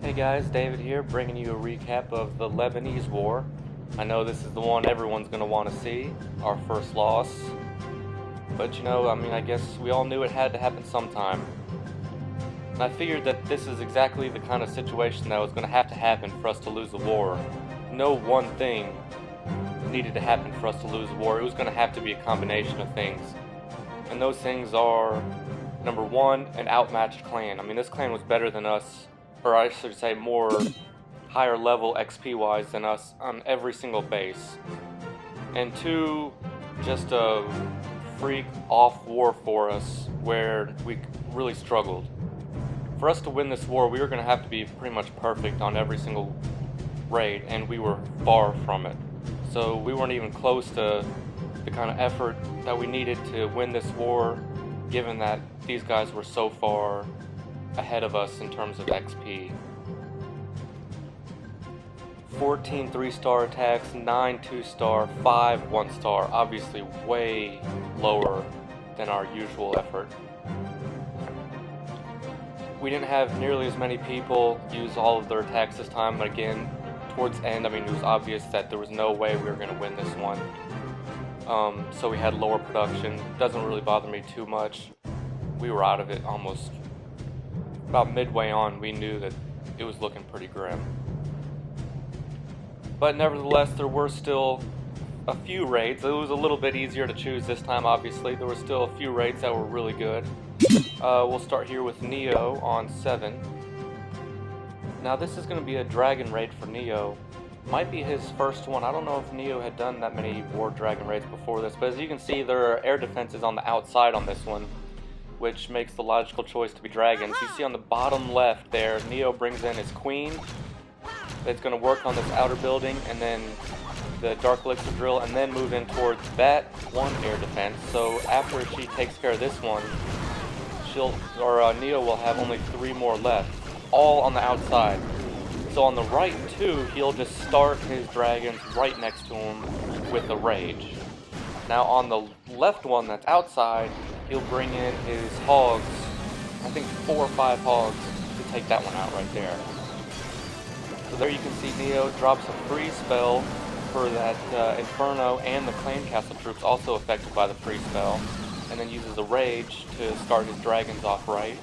Hey guys, David here, bringing you a recap of the Lebanese War. I know this is the one everyone's going to want to see, our first loss. But I guess we all knew it had to happen sometime. And I figured that this is exactly the kind of situation that was going to happen for us to lose the war. No one thing needed to happen for us to lose the war. It was going to have to be a combination of things. And those things are, number one, an outmatched clan. I mean, this clan was better than us, or I should say more higher level XP wise than us on every single base. And two, just a freak off war for us where we really struggled. For us to win this war, we were going to have to be pretty much perfect on every single raid, and we were far from it. So we weren't even close to the kind of effort that we needed to win this war, given that these guys were so far ahead of us in terms of XP. 14 3-star attacks, 9 2-star, 5 1-star, obviously way lower than our usual effort. We didn't have nearly as many people use all of their attacks this time, but again, towards the end, it was obvious that there was no way we were going to win this one. So we had lower production. Doesn't really bother me too much. We were out of it almost. About midway on, we knew that it was looking pretty grim. But nevertheless, there were still a few raids. It was a little bit easier to choose this time, obviously. There were still a few raids that were really good. We'll start here with Neo on 7. Now this is going to be a dragon raid for Neo. Might be his first one. I don't know if Neo had done that many war dragon raids before this, but as you can see, there are air defenses on the outside on this one, which makes the logical choice to be dragons. You see on the bottom left there, Neo brings in his queen. That's going to work on this outer building, and then the Dark Elixir drill, and then move in towards that one air defense. So after she takes care of this one, Neo will have only 3 more left, all on the outside. So on the right too, he'll just start his dragons right next to him with the rage. Now on the left one that's outside, he'll bring in his hogs, I think 4 or 5 hogs, to take that one out right there. So there you can see Neo drops a freeze spell for that Inferno and the Clan Castle troops also affected by the freeze spell, and then uses a rage to start his dragons off right.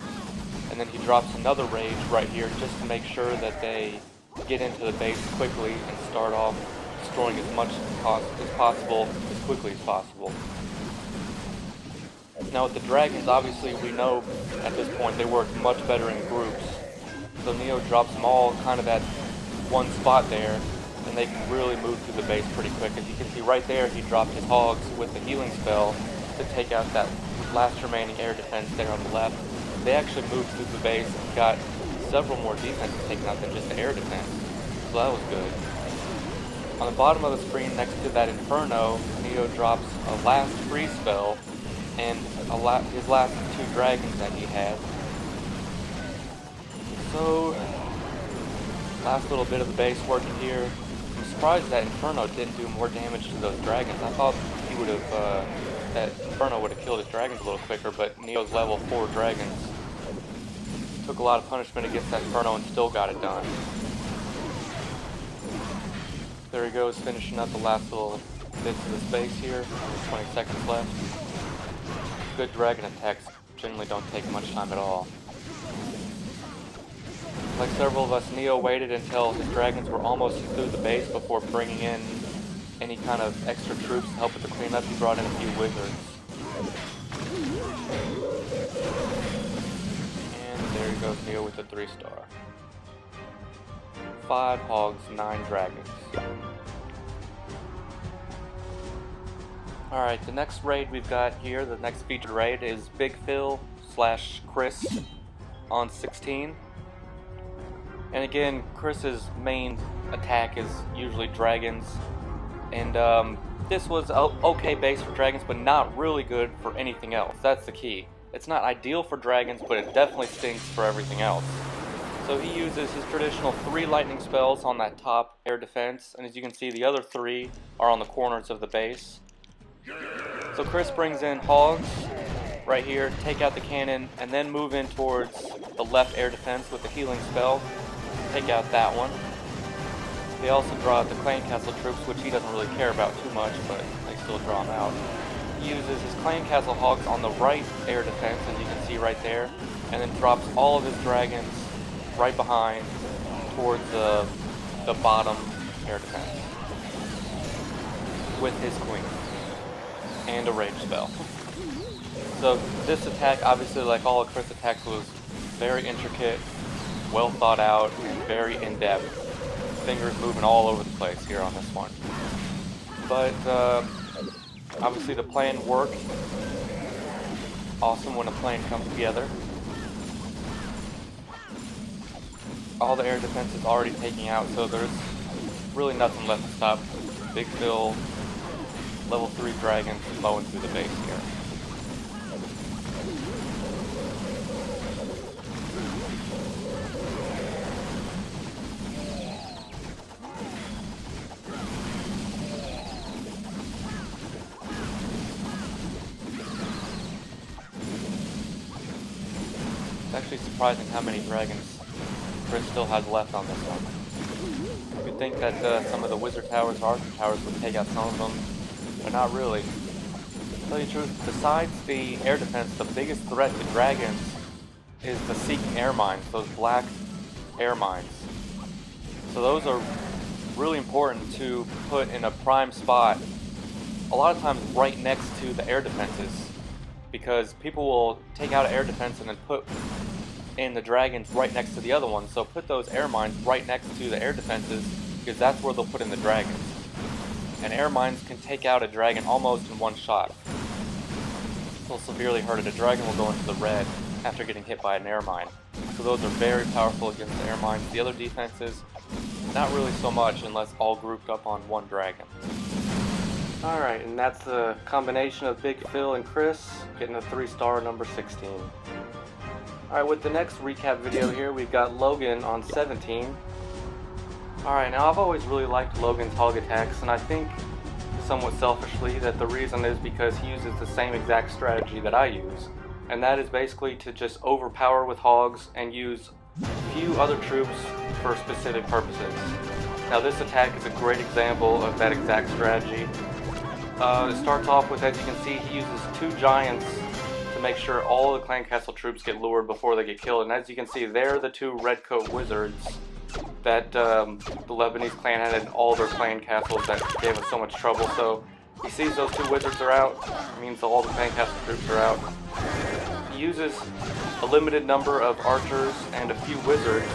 And then he drops another rage right here just to make sure that they get into the base quickly and start off destroying as much as possible as quickly as possible. Now with the dragons, obviously we know at this point they work much better in groups. So Neo drops them all kind of at one spot there, and they can really move through the base pretty quick. As you can see right there, he dropped his hogs with the healing spell to take out that last remaining air defense there on the left. They actually moved through the base and got several more defenses taken out than just the air defense. So that was good. On the bottom of the screen next to that Inferno, Neo drops a last freeze spell and his last 2 dragons that he had. So, last little bit of the base working here. I'm surprised that Inferno didn't do more damage to those dragons. I thought he would have, that Inferno would have killed his dragons a little quicker, but Neo's level 4 dragons took a lot of punishment against that Inferno and still got it done. There he goes, finishing up the last little bits of the space here. 20 seconds left. Good dragon attacks generally don't take much time at all. Like several of us, Neo waited until his dragons were almost through the base before bringing in any kind of extra troops to help with the cleanup. He brought in a few wizards. And there he goes, Neo with the 3-star. 5 hogs, 9 dragons. Alright, the next raid we've got here, the next featured raid is BigPhil / Chris on 16. And again, Chris's main attack is usually dragons. And this was okay base for dragons, but not really good for anything else. That's the key. It's not ideal for dragons, but it definitely stinks for everything else. So he uses his traditional 3 lightning spells on that top air defense, and as you can see, the other 3 are on the corners of the base. So Chris brings in hogs right here, take out the cannon, and then move in towards the left air defense with the healing spell. take out that one. They also draw out the clan castle troops, which he doesn't really care about too much, but they still draw them out. He uses his clan castle hogs on the right air defense, as you can see right there, and then drops all of his dragons right behind towards the bottom air defense with his queen and a rage spell. So this attack, obviously like all of Chris' attacks, was very intricate, well thought out, and very in-depth. Fingers moving all over the place here on this one. But obviously the plan worked. Awesome when a plan comes together. All the air defense is already taking out, so there's really nothing left to stop BigPhil level 3 dragons mowing through the base here. It's actually surprising how many dragons Chris still has left on this one. You'd think that some of the wizard towers, archer towers would take out some of them, but not really. To tell you the truth, besides the air defense, the biggest threat to dragons is the seeking air mines, those black air mines. So those are really important to put in a prime spot, a lot of times right next to the air defenses, because people will take out an air defense and then put in the dragons right next to the other one. So put those air mines right next to the air defenses, because that's where they'll put in the dragons. And air mines can take out a dragon almost in one shot. This will severely hurt it. A dragon will go into the red after getting hit by an air mine. So those are very powerful against the air mines. The other defenses, not really so much unless all grouped up on one dragon. Alright, and that's the combination of BigPhil and Chris getting a 3-star number 16. Alright, with the next recap video here, we've got Logan on 17. Alright, now I've always really liked Logan's hog attacks, and I think, somewhat selfishly, that the reason is because he uses the same exact strategy that I use. And that is basically to just overpower with hogs and use few other troops for specific purposes. Now this attack is a great example of that exact strategy. It starts off with, as you can see, he uses 2 giants to make sure all the clan castle troops get lured before they get killed. And as you can see, they're the 2 redcoat wizards that the Lebanese clan had in all their clan castles that gave us so much trouble. So he sees those 2 wizards are out, it means all the clan castle troops are out. He uses a limited number of archers and a few wizards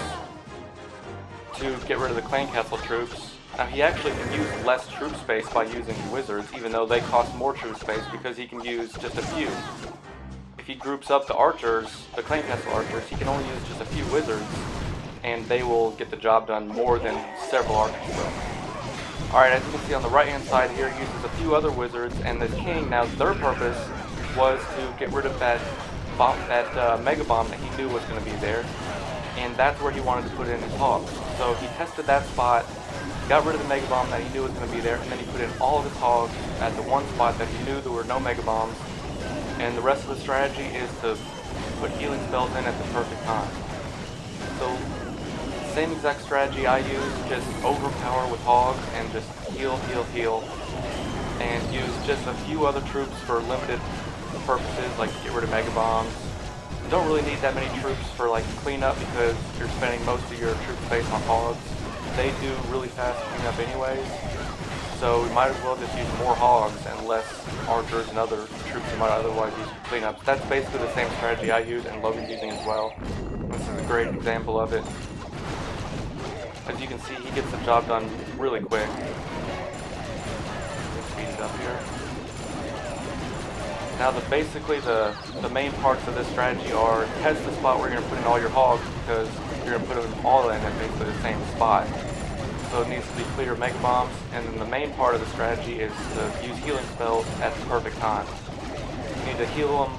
to get rid of the clan castle troops. Now he actually can use less troop space by using wizards, even though they cost more troop space, because he can use just a few. If he groups up the archers, the clan castle archers, he can only use just a few wizards, and they will get the job done more than several archers will. Alright, as you can see on the right hand side here, he uses a few other wizards, and the king, now their purpose was to get rid of that bomb, mega bomb that he knew was going to be there, and that's where he wanted to put in his hogs. So he tested that spot, got rid of the mega bomb that he knew was going to be there, and then he put in all of his hogs at the one spot that he knew there were no mega bombs. And the rest of the strategy is to put healing spells in at the perfect time. So, same exact strategy I use, just overpower with hogs and just heal, heal, heal. And use just a few other troops for limited purposes, like get rid of mega bombs. You don't really need that many troops for like cleanup, because you're spending most of your troop space on hogs. They do really fast cleanup anyways. So we might as well just use more hogs and less archers and other troops you might otherwise use for cleanups. That's basically the same strategy I use and Logan's using as well. This is a great example of it. As you can see, he gets the job done really quick. Let's speed it up here. Now basically the main parts of this strategy are test the spot where you're going to put in all your hogs, because you're going to put them all in at basically the same spot. So it needs to be clear mega bombs, and then the main part of the strategy is to use healing spells at the perfect time. You need to heal them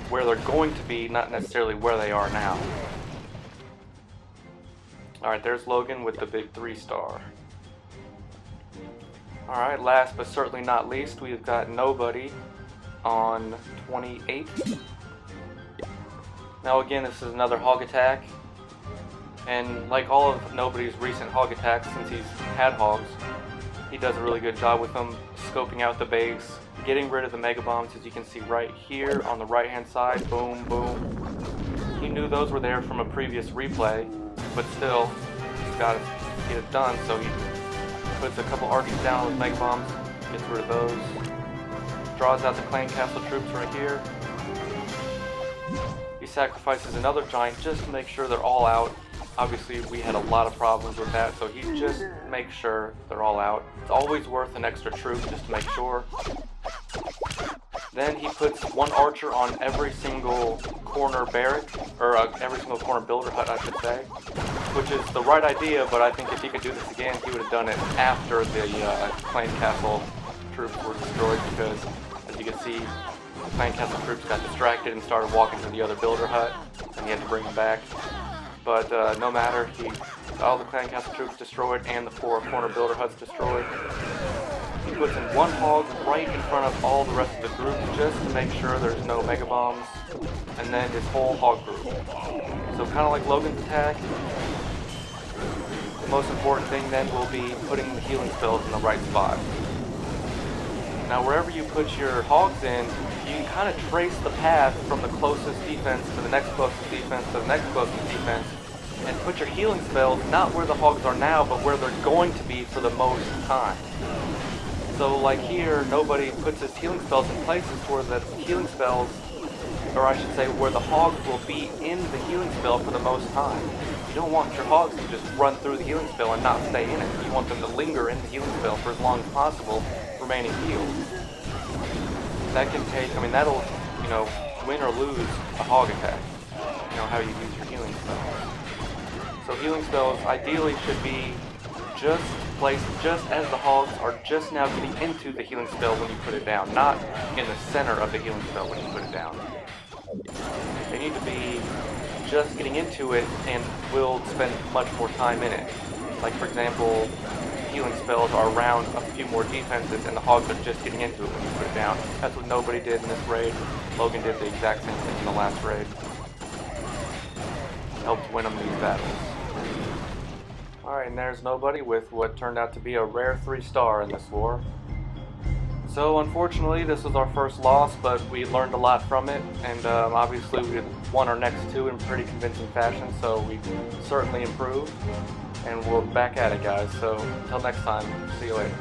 where they're going to be, not necessarily where they are now. Alright, there's Logan with the big 3-star. Alright, last but certainly not least, we've got Nobody on 28. Now again, this is another hog attack. And like all of Nobody's recent hog attacks since he's had hogs, he does a really good job with them, scoping out the base, getting rid of the mega bombs, as you can see right here on the right hand side. Boom, boom. He knew those were there from a previous replay, but still, he's got to get it done, so he puts a couple archers down with mega bombs, gets rid of those, draws out the clan castle troops right here. He sacrifices another giant just to make sure they're all out. Obviously, we had a lot of problems with that, so he just makes sure they're all out. It's always worth an extra troop just to make sure. Then he puts one archer on every single corner barrack, or every single corner builder hut, I should say, which is the right idea, but I think if he could do this again, he would have done it after the clan castle troops were destroyed, because, as you can see, the clan castle troops got distracted and started walking to the other builder hut, and he had to bring them back. But no matter, he got all the clan castle troops destroyed and the 4 corner builder huts destroyed. He puts in one hog right in front of all the rest of the group just to make sure there's no mega bombs, and then his whole hog group. So kind of like Logan's attack, the most important thing then will be putting the healing spells in the right spot. Now wherever you put your hogs in, you can kind of trace the path from the closest defense to the next closest defense to the next closest defense, and put your healing spells not where the hogs are now, but where they're going to be for the most time. So like here, Nobody puts his healing spells in places where the healing spells, or I should say where the hogs will be in the healing spell for the most time. You don't want your hogs to just run through the healing spell and not stay in it. You want them to linger in the healing spell for as long as possible, remaining healed. That can take, I mean, that'll, you know, win or lose a hog attack. You know, how you use your healing spells. So healing spells ideally should be just placed just as the hogs are just now getting into the healing spell when you put it down, not in the center of the healing spell when you put it down. They need to be just getting into it and will spend much more time in it. Like for example, healing spells are around a few more defenses and the hogs are just getting into it when you put it down. That's what Nobody did in this raid. Logan did the exact same thing in the last raid. Helped win them these battles. Alright, and there's Nobody with what turned out to be a rare 3-star in this war. So unfortunately this was our first loss, but we learned a lot from it, and obviously we won our next 2 in pretty convincing fashion, so we certainly improved. And we're back at it, guys, so until next time, see you later.